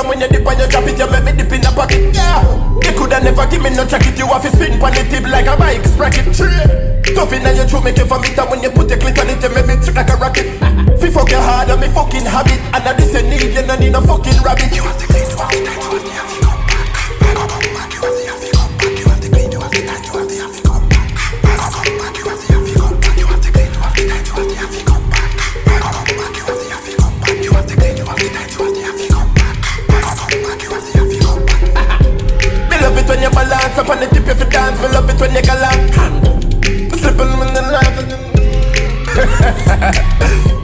When you dip and you drop it, you make me dip in the pocket. Yeah, you coulda never give me no jacket. You have to spin on the tip like a bike sprocket. Tough in your throat, make you vomit. And when you put your clit on it, you make me trick like a rocket. Fi fuck your hard on me fucking habit. And now this you need, you don't need no fucking rabbit. You have the clean, you have the tight, you have the happy come back. Come back, you have the happy come back. You have the clean, you have the tight, you have the happy come back. Come back, you have the happy come back. You have the clean, you have the tight, you have the happy come back. Come back, you have the happy come back. You have the clean, you have the tight, you have the happy come back. Me love it when you balance up on the tip of your dance. Me love it when you galant. Slipping when the light.